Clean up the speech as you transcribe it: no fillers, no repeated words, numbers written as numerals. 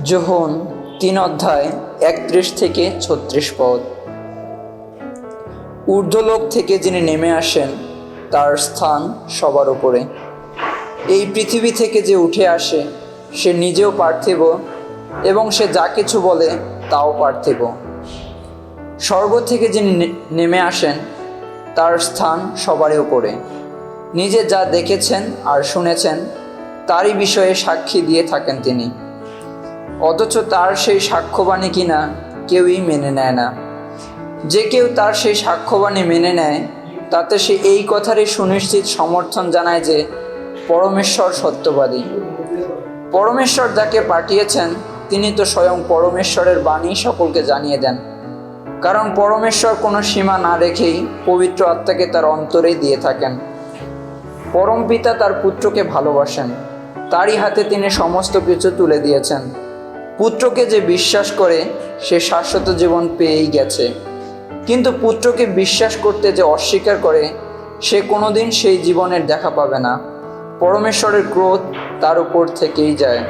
যোহন 3 অধ্যায় 31 থেকে 36 পদ। ঊর্ধ্বলোক থেকে যিনি নেমে আসেন তার স্থান সবার উপরে। এই পৃথিবী থেকে যে উঠে আসে সে নিজেও পার্থিব এবং সে যা কিছু বলে তাও পার্থিব। স্বর্গ থেকে যিনি নেমে আসেন তার স্থান সবারই উপরে। নিজে যা দেখেছেন আর শুনেছেন তারই বিষয়ে সাক্ষী দিয়ে থাকেন তিনি, অথচ তার সেই সাক্ষ্যবাণী কিনা কেউই মেনে নেয় না। যে কেউ তার সেই সাক্ষ্যবাণী মেনে নেয় তাতে সে এই কথারই সুনিশ্চিত সমর্থন জানায় যে পরমেশ্বর সত্যবাদী। পরমেশ্বর যাকে পাঠিয়েছেন তিনি তো স্বয়ং পরমেশ্বরের বাণী সকলকে জানিয়ে দেন, কারণ পরমেশ্বর কোনো সীমা না রেখেই পবিত্র আত্মাকে তার অন্তরেই দিয়ে থাকেন। পরমপিতা তার পুত্রকে ভালোবাসেন, তারই হাতে তিনি সমস্ত কিছু তুলে দিয়েছেন। পুত্রকে যে বিশ্বাস করে সে শাশ্বত জীবন পেয়েই গেছে, কিন্তু পুত্রকে বিশ্বাস করতে যে অস্বীকার করে সে কোনোদিন সেই জীবনের দেখা পাবে না। পরমেশ্বরের ক্রোধ তার উপর থেকেই যায়।